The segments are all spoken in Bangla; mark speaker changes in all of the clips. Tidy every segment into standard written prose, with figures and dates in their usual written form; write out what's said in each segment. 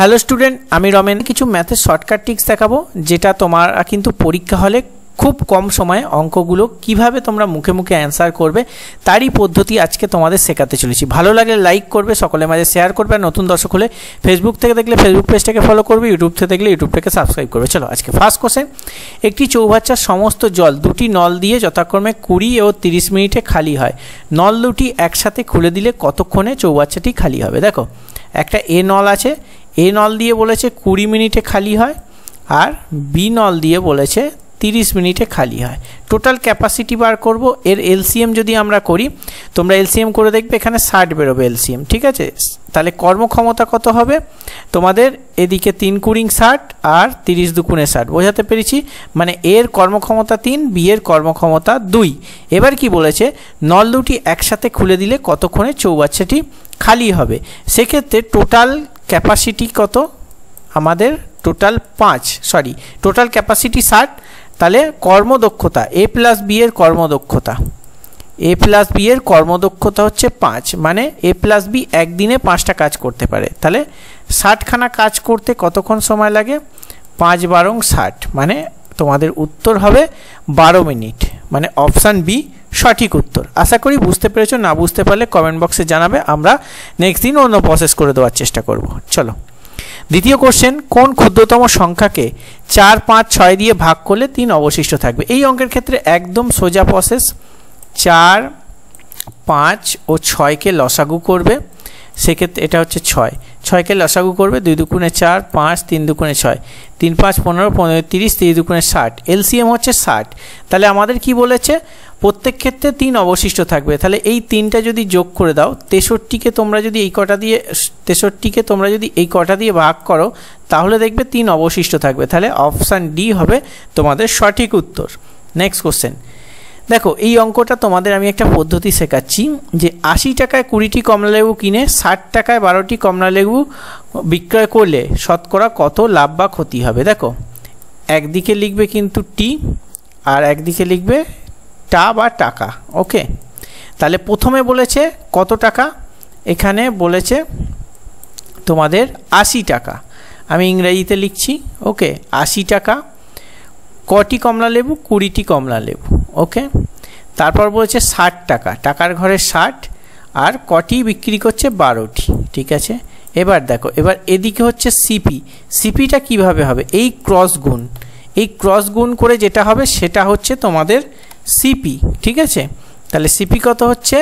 Speaker 1: হ্যালো স্টুডেন্ট, আমি রমেন। কিছু ম্যাথের শর্টকাট ট্রিক্স দেখাবো যেটা তোমরা কিন্তু পরীক্ষা হলে খুব কম সময়ে অঙ্কগুলো কিভাবে তোমরা মুখে মুখে অ্যান্সার করবে তারই পদ্ধতি আজকে তোমাদের শেখাতে চলেছি। ভালো লাগলে লাইক করবে, সকলের মাঝে শেয়ার করবে, আর নতুন দর্শক হলে ফেসবুক থেকে দেখলে ফেসবুক পেজটাকে ফলো করবে, ইউটিউব থেকে দেখলে ইউটিউবটাকে সাবস্ক্রাইব করবে। চলো আজকে ফার্স্ট কোশ্চেন। একটি চৌবাচ্চার সমস্ত জল দুটি নল দিয়ে যথাক্রমে 20 ও 30 মিনিটে খালি হয়। নল দুটি একসাথে খুলে দিলে কতক্ষণে চৌবাচ্চাটি খালি হবে? দেখো, একটা এ নল আছে, এ নল দিয়ে বলেছে 20 মিনিটে খালি হয়, আর বি নল দিয়ে বলেছে 30 মিনিটে খালি হয়। টোটাল ক্যাপাসিটি বার করব। এর এলসিএম যদি আমরা করি, তোমরা এলসিএম করে দেখবে, এখানে 60 বেরোবে এলসিএম, ঠিক আছে? তাহলে কর্মক্ষমতা কত হবে তোমাদের? এদিকে 3 কুড়িং 60 আর 30 দুগুণে 60, বোঝাতে পেরেছি? মানে এর কর্মক্ষমতা 3, বি এর কর্মক্ষমতা 2। এবার কি বলেছে? নল দুটি একসাথে খুলে দিলে কতক্ষণে চৌবাচ্চাটি খালি হবে। সেক্ষেত্রে টোটাল ক্যাপাসিটি কত আমাদের? Total capacity 60। তাহলে কর্মদক্ষতা এ প্লাস বি এর কর্মদক্ষতা, এ প্লাস বি এর কর্মদক্ষতা হচ্ছে 5, মানে এ প্লাস বি একদিনে 5টা কাজ করতে পারে। তাহলে 60খানা কাজ করতে কতক্ষণ সময় লাগে? 5 বারং 60, মানে তোমাদের উত্তর হবে 12 মিনিট, মানে অপশান বি সঠিক উত্তর। আশা করি বুঝতে পেরেছো। না বুঝতে পারলে কমেন্ট বক্সে জানাবে, আমরা নেক্সট দিন অন্য প্রসেস করে দেওয়ার চেষ্টা করব। চলো দ্বিতীয় কোশ্চেন। কোন ক্ষুদ্রতম সংখ্যাকে 4, 5, 6 দিয়ে ভাগ করলে 3 অবশিষ্ট থাকবে? এই অঙ্কের ক্ষেত্রে একদম সোজা প্রসেস। 4, 5 ও 6কে লসাগু করবে, সেক্ষেত্রে এটা হচ্ছে 6কে লসাগু করবে। 2 দুগুণে 4, 5, 3 দুগুণে 6, 3 5 15, 15 30, 30 দুগুণে 60, এলসিএম হচ্ছে 60। তাহলে আমাদের কি বলেছে? প্রত্যেক ক্ষেত্রে 3 অবশিষ্ট থাকবে। তাহলে এই 3টা যদি যোগ করে দাও, 63কে তোমরা যদি এই কটা দিয়ে ভাগ করো, তাহলে দেখবে 3 অবশিষ্ট থাকবে। তাহলে অপশান ডি হবে তোমাদের সঠিক উত্তর। Next question. দেখো, এই অঙ্কটা তোমাদের আমি একটা পদ্ধতি শেখাচ্ছি যে 80 টাকায় 20টি কমলালেবু কিনে 60 টাকায় 12টি কমলালেবু বিক্রয় করলে শতকরা কত লাভ বা ক্ষতি হবে? দেখো, একদিকে লিখবে কিন্তু টি, আর একদিকে লিখবে টা বা টাকা। ওকে, তাহলে প্রথমে বলেছে কত টাকা? এখানে বলেছে তোমাদের 80 টাকা। আমি ইংরেজিতে লিখছি। ওকে, 80 টাকা। কটি কমলালেবু? 20টি কমলালেবু। ওকে, তারপর বলেছে 60 টাকা, টাকার ঘরে 60, আর কটি বিক্রি করছে? 12টি। ঠিক আছে, এবার দেখো, এবার এদিকে হচ্ছে সিপি। সিপিটা কিভাবে হবে? এই ক্রস গুণ করে যেটা হবে সেটা হচ্ছে তোমাদের সিপি। ঠিক আছে, তাহলে সিপি কত হচ্ছে?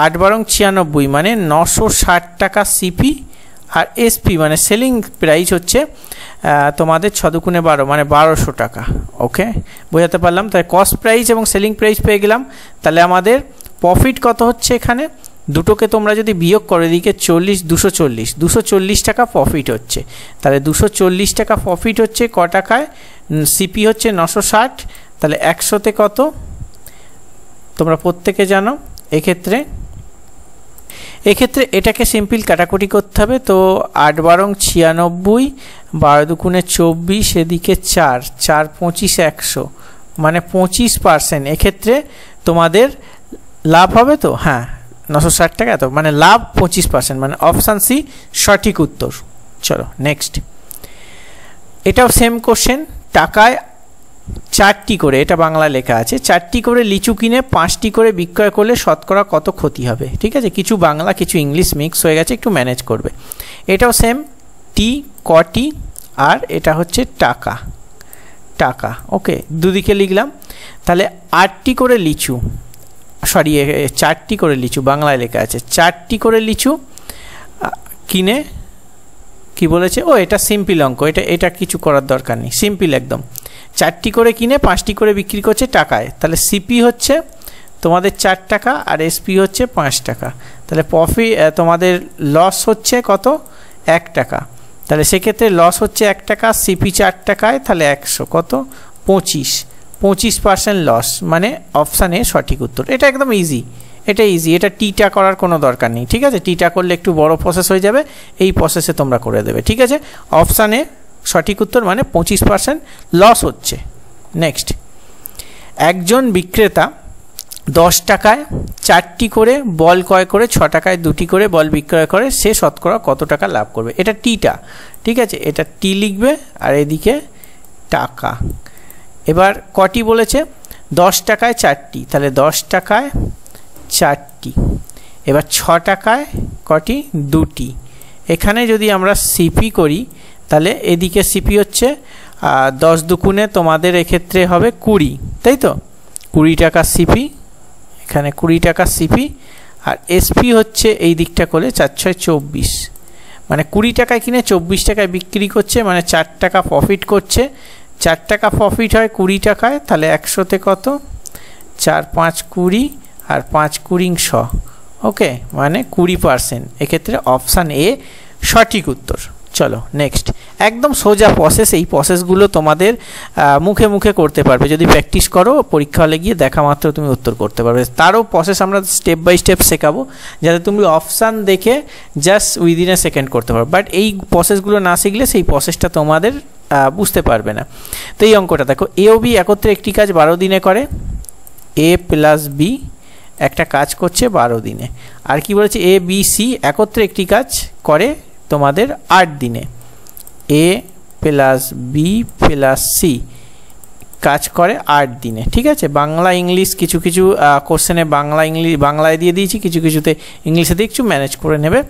Speaker 1: 8 বারং 96, মানে 960 টাকা সিপি। আর এসপি মানে সেলিং প্রাইস হচ্ছে তোমাদের 6 দুগুণে 12, মানে 1200 টাকা। ওকে, বোঝাতে পারলাম? তাই কস্ট প্রাইস এবং সেলিং প্রাইস পেয়ে গেলাম। তাহলে আমাদের প্রফিট কত হচ্ছে? এখানে দুটোকে তোমরা যদি বিয়োগ করো, এদিকে 40, 240 টাকা প্রফিট হচ্ছে। তাহলে 240 টাকা প্রফিট হচ্ছে ক টাকায়? সিপি হচ্ছে 960, তাহলে 100তে কত তোমরা প্রত্যেকে জানো। এক্ষেত্রে এটাকে সিম্পল কাটাকুটি করতে হবে। তো 8 বারং 96, 12 দুগুণে 24, এদিকে 4, 4 25, 100, মানে 25%। এক্ষেত্রে তোমাদের লাভ হবে তো? হ্যাঁ, 960 টাকা, তো মানে লাভ 25%, মানে অপশান সি সঠিক উত্তর। চলো নেক্সট। এটাও সেম কোশ্চেন। টাকায় 4টি করে, এটা বাংলা লেখা আছে, 4টি করে লিচু কিনে 5টি করে বিক্রয় করলে শতকরা কত ক্ষতি হবে? ঠিক আছে, কিছু বাংলা কিছু ইংলিশ মিক্স হয়ে গেছে, একটু ম্যানেজ করবে। এটাও সেম, টি কটি, আর এটা হচ্ছে টাকা। ওকে, দুদিকে লিখলাম। তাহলে 8টি করে লিচু, 4টি করে লিচু, বাংলায় লেখা আছে 4টি করে লিচু কিনে, কি বলেছে? ও, এটা সিম্পল অঙ্ক, এটা কিছু করার দরকার নেই, সিম্পল একদম। 4টি করে কিনে 5টি করে বিক্রি করছে টাকায়। তাহলে সিপি হচ্ছে তোমাদের 4 টাকা, আর এসপি হচ্ছে 5 টাকা। তাহলে প্রফিট তোমাদের লস হচ্ছে কত? 1 টাকা। তাহলে সেক্ষেত্রে লস হচ্ছে 1 টাকা, সিপি 4 টাকায়, তাহলে 100 কত? 25% লস, মানে অপশান এ সঠিক উত্তর। এটা একদম ইজি, এটা টিটা করার কোনো দরকার নেই। ঠিক আছে, টিটা করলে একটু বড় প্রসেস হয়ে যাবে, এই প্রসেসে তোমরা করে দেবে। ঠিক আছে, অপশান এ সঠিক উত্তর, মানে 25% লস হচ্ছে। নেক্সট। একজন বিক্রেতা 10 টাকায় 4টি করে বল ক্রয় করে 6 টাকায় 2টি করে বল বিক্রয় করে সে শতকরা কত টাকা লাভ করবে। এটা টিটা, ঠিক আছে, এটা টি লিখবে আর এদিকে টাকা। এবার কটি বলেছে, 10 টাকায় 4টি, তাহলে 10 টাকায় 4টি। এবার 6 টাকায় কটি, 2টি। এখানে যদি আমরা সিপি করি তাহলে এদিকে সিপি হচ্ছে 10 দুগুণে তোমাদের এক্ষেত্রে হবে 20, তাই তো, 20 টাকা সিপি, এখানে 20 টাকা সিপি। আর এসপি হচ্ছে এই দিকটা করলে 4 6 24, মানে 20 টাকায় কিনে 24 টাকায় বিক্রি করছে, মানে 4 টাকা প্রফিট করছে। 4 টাকা প্রফিট হয় 20 টাকায়, তাহলে 100তে কত, 4 5 20 আর 5 20 100, ওকে, মানে 20%। এক্ষেত্রে অপশান এ সঠিক উত্তর। চলো নেক্সট, একদম সোজা প্রসেস। এই প্রসেসগুলো তোমাদের মুখে মুখে করতে পারবে, যদি প্র্যাকটিস করো পরীক্ষা হলে গিয়ে দেখা মাত্র তুমি উত্তর করতে পারবে। তারও প্রসেস আমরা স্টেপ বাই স্টেপ শেখাবো যাতে তুমি অপশান দেখে জাস্ট উইদিন এ সেকেন্ড করতে পারো। বাট এই প্রসেসগুলো না শিখলে সেই প্রসেসটা তোমাদের বুঝতে পারবে না। তো এই অঙ্কটা দেখো, এ ও বি একত্রে একটি কাজ 12 দিনে করে, এ প্লাস বি একটা কাজ করছে 12 দিনে। আর কি বলেছে, এ বি সি একত্রে একটি কাজ করে তোমাদের 8 দিনে, এ প্লাস বি প্লাস সি কাজ করে 8 দিনে, ঠিক আছে। বাংলা ইংলিশ কিছু কিছু কোশ্চেনে বাংলায় দিয়ে দিয়েছি, কিছু কিছুতে ইংলিশে দিয়ে একটু ম্যানেজ করে নেবে,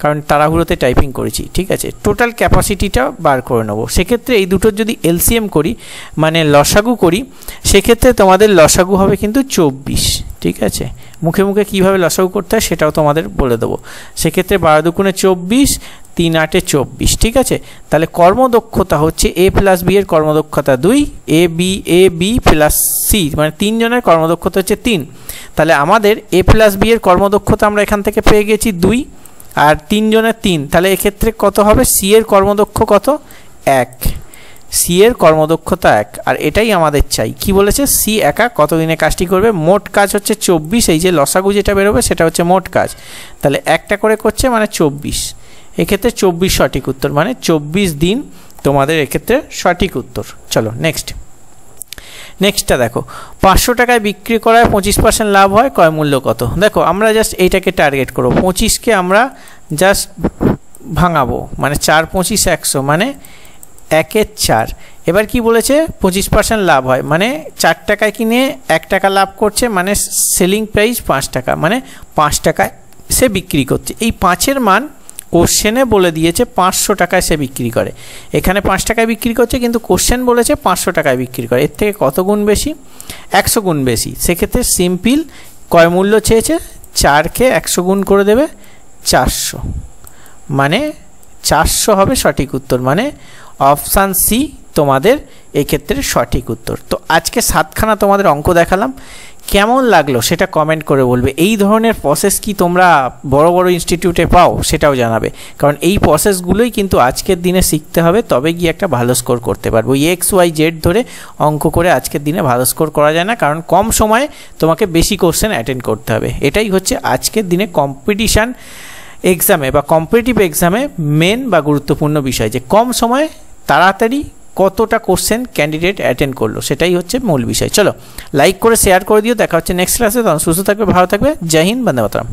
Speaker 1: কারণ তাড়াহুড়োতে টাইপিং করেছি, ঠিক আছে। টোটাল ক্যাপাসিটিটা বার করে নেবো। সেক্ষেত্রে এই দুটোর যদি এলসিএম করি, মানে লসাগু করি, সেক্ষেত্রে তোমাদের লসাগু হবে কিন্তু 24, ঠিক আছে। মুখে মুখে কীভাবে লসাগু করতে হয় সেটাও তোমাদের বলে দেবো। সেক্ষেত্রে 12 দুগুণে 24, 3 8 24, ঠিক আছে। তাহলে কর্মদক্ষতা হচ্ছে এ প্লাস বি এর কর্মদক্ষতা 2, এ বি প্লাস সি, মানে 3 জনের কর্মদক্ষতা হচ্ছে 3। তাহলে আমাদের এ প্লাস বি এর কর্মদক্ষতা আমরা এখান থেকে পেয়ে গেছি 2, আর 3 জনের 3, তাহলে এক্ষেত্রে কত হবে, সি এর কর্মদক্ষ কত, 1, সি এর কর্মদক্ষতা 1। আর এটাই আমাদের চাই, কি বলেছে, সি একা কত দিনে কাজটি করবে। মোট কাজ হচ্ছে 24, এই যে লসাগু যেটা বেরোবে সেটা হচ্ছে মোট কাজ, তাহলে একটা করে করছে মানে 24। এক্ষেত্রে 24 সঠিক উত্তর, মানে 24 দিন তোমাদের এক্ষেত্রে সঠিক উত্তর। চলো নেক্সটটা দেখো, 500 টাকায় বিক্রি করায় 25% লাভ হয়, ক্রয় মূল্য কত। দেখো আমরা জাস্ট এইটাকে টার্গেট করবো, 25কে আমরা জাস্ট ভাঙাবো, মানে 4 25 100, মানে 1 4। এবার কি বলেছে, 25% লাভ হয়, মানে 4 টাকায় কিনে 1 টাকা লাভ করছে, মানে সেলিং প্রাইস 5 টাকা, মানে 5 টাকায় সে বিক্রি করছে। এই 5-এর মান কোশ্চেনে বলে দিয়েছে 500 টাকায় সে বিক্রি করে, এখানে 5 টাকায় বিক্রি করছে, কিন্তু কোশ্চেন বলেছে 500 টাকায় বিক্রি করে। এর থেকে কত গুণ বেশি, 100 গুণ বেশি। সেক্ষেত্রে সিম্পল ক্রয় মূল্য চেয়েছে, 4কে 100 গুণ করে দেবে 400, মানে 400 হবে সঠিক উত্তর, মানে অপশান সি তোমাদের এক্ষেত্রে সঠিক উত্তর। তো আজকে 7খানা তোমাদের অঙ্ক দেখালাম, কেমন লাগলো সেটা কমেন্ট করে বলবে। এই ধরনের প্রসেস কি তোমরা বড় বড় ইনস্টিটিউটে পাও সেটাও জানাবে, কারণ এই প্রসেসগুলোই কিন্তু আজকের দিনে শিখতে হবে, তবে গিয়ে একটা ভালো স্কোর করতে পারবো। XYZ ধরে অঙ্ক করে আজকের দিনে ভালো স্কোর করা যায় না, কারণ কম সময়ে তোমাকে বেশি কোশ্চেন অ্যাটেন্ড করতে হবে। এটাই হচ্ছে আজকের দিনে কম্পিটিশান এক্সামে বা কম্পিটিটিভ এক্সামে মেন বা গুরুত্বপূর্ণ বিষয়, যে কম সময়ে তাড়াতাড়ি কতটা কোশ্চেন ক্যান্ডিডেট অ্যাটেন্ড করলো, সেটাই হচ্ছে মূল বিষয়। চলো লাইক করে শেয়ার করে দিও, দেখা হচ্ছে নেক্সট ক্লাসে। তখন সুস্থ থাকবে, ভালো থাকবে, জয় হিন্দ, বন্দে মাতরম।